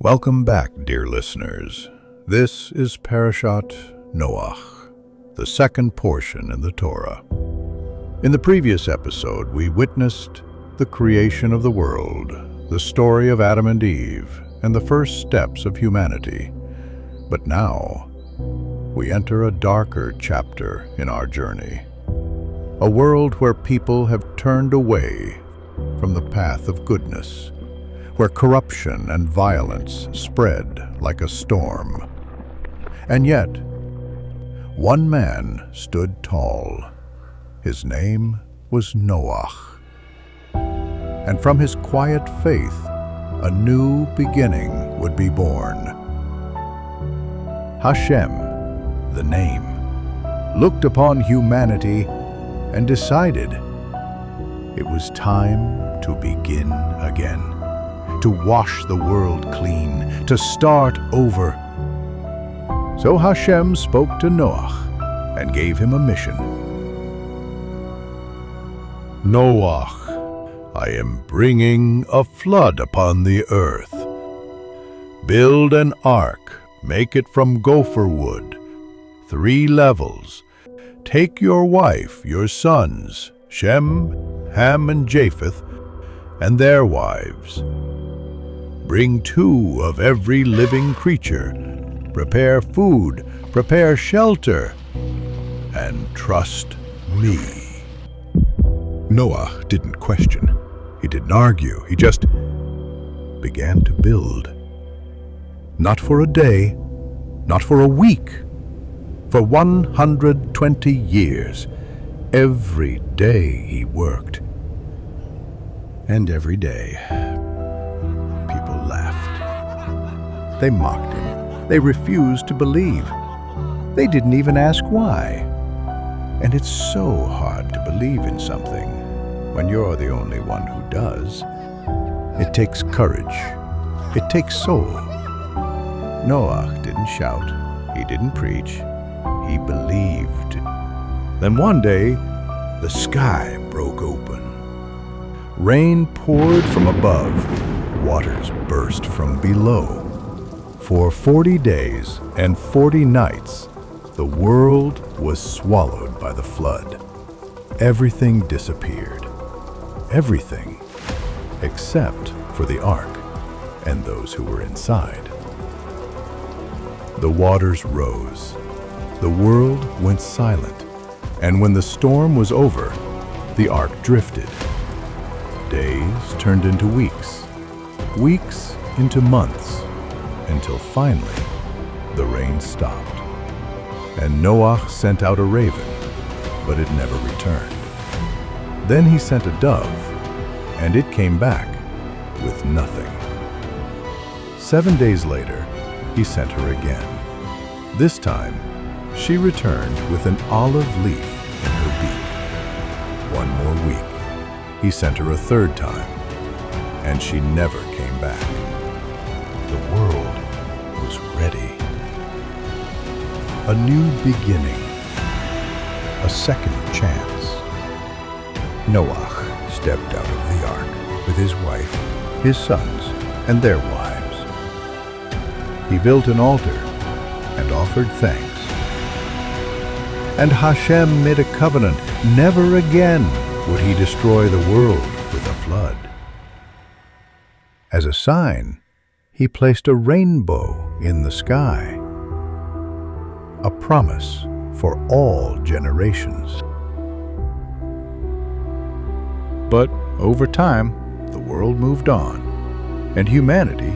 Welcome back, dear listeners. This is Parashat Noach, the second portion in the Torah. In the previous episode, we witnessed the creation of the world, the story of Adam and Eve, and the first steps of humanity. But now, we enter a darker chapter in our journey. A world where people have turned away from the path of goodness, where corruption and violence spread like a storm. And yet, one man stood tall. His name was Noach. And from his quiet faith, a new beginning would be born. Hashem, the name, looked upon humanity and decided it was time to begin again, to wash the world clean, to start over. So Hashem spoke to Noach and gave him a mission. Noach, I am bringing a flood upon the earth. Build an ark, make it from gopher wood, 3 levels. Take your wife, your sons, Shem, Ham, and Japheth, and their wives. Bring 2 of every living creature. Prepare food, prepare shelter, and trust me. Noah didn't question. He didn't argue. He just began to build. Not for a day, not for a week. For 120 years, every day he worked. And every day, people laughed. They mocked him. They refused to believe. They didn't even ask why. And it's so hard to believe in something when you're the only one who does. It takes courage. It takes soul. Noach didn't shout. He didn't preach. He believed. Then one day, the sky broke open. Rain poured from above. Waters burst from below. For 40 days and 40 nights, the world was swallowed by the flood. Everything disappeared. Everything, except for the ark and those who were inside. The waters rose. The world went silent, and when the storm was over, the ark drifted. Days turned into weeks, weeks into months, until finally the rain stopped. And Noach sent out a raven, but it never returned. Then he sent a dove, and it came back with nothing. 7 days later, he sent her again. This time, she returned with an olive leaf in her beak. 1 more week. He sent her a 3rd time, and she never came back. The world was ready. A new beginning. A second chance. Noach stepped out of the ark with his wife, his sons, and their wives. He built an altar and offered thanks. And Hashem made a covenant. Never again would he destroy the world with a flood. As a sign, he placed a rainbow in the sky, a promise for all generations. But over time, the world moved on, and humanity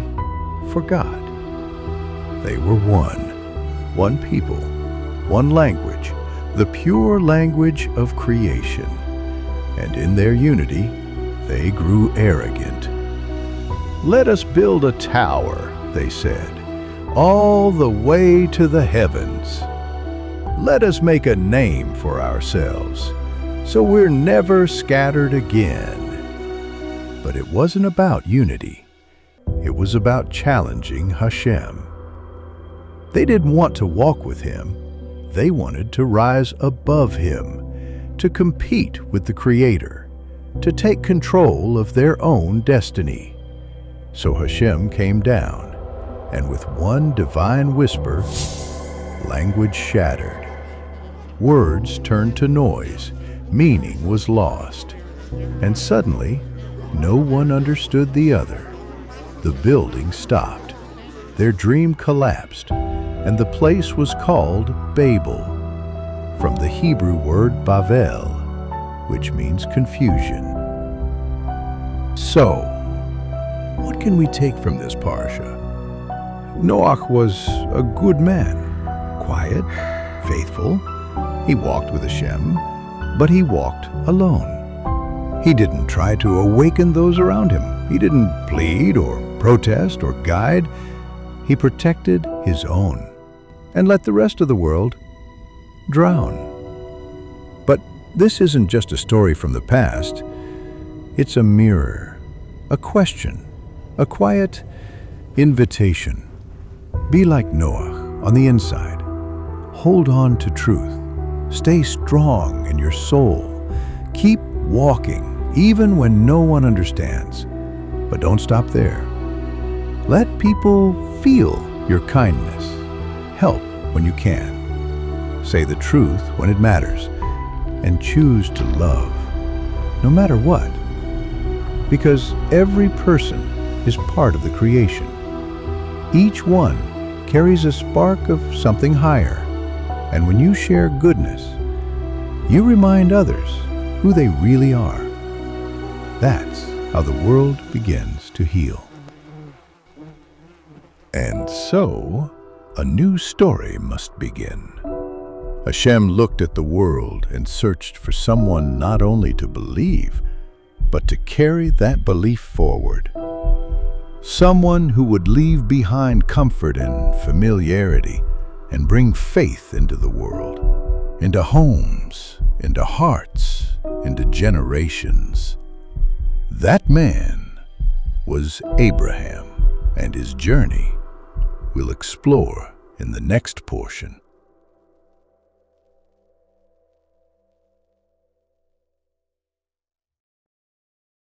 forgot. They were one people, one language, the pure language of creation. And in their unity, they grew arrogant. Let us build a tower, they said, all the way to the heavens. Let us make a name for ourselves, so we're never scattered again. But it wasn't about unity. It was about challenging Hashem. They didn't want to walk with him. They wanted to rise above him, to compete with the Creator, to take control of their own destiny. So Hashem came down and with one divine whisper, language shattered. Words turned to noise, meaning was lost, and suddenly, no one understood the other. The building stopped, their dream collapsed, and the place was called Babel, from the Hebrew word Bavel, which means confusion. So, what can we take from this parasha? Noach was a good man, quiet, faithful. He walked with Hashem, but he walked alone. He didn't try to awaken those around him. He didn't plead or protest or guide. He protected his own and let the rest of the world drown. But this isn't just a story from the past. It's a mirror, a question, a quiet invitation. Be like Noach on the inside. Hold on to truth. Stay strong in your soul. Keep walking, even when no one understands. But don't stop there. Let people feel your kindness. Help when you can. Say the truth when it matters. And choose to love, no matter what. Because every person is part of the creation. Each one carries a spark of something higher. And when you share goodness, you remind others who they really are. That's how the world begins to heal. And so, a new story must begin. Hashem looked at the world and searched for someone not only to believe, but to carry that belief forward. Someone who would leave behind comfort and familiarity and bring faith into the world, into homes, into hearts, into generations. That man was Abraham, and his journey we'll explore in the next portion.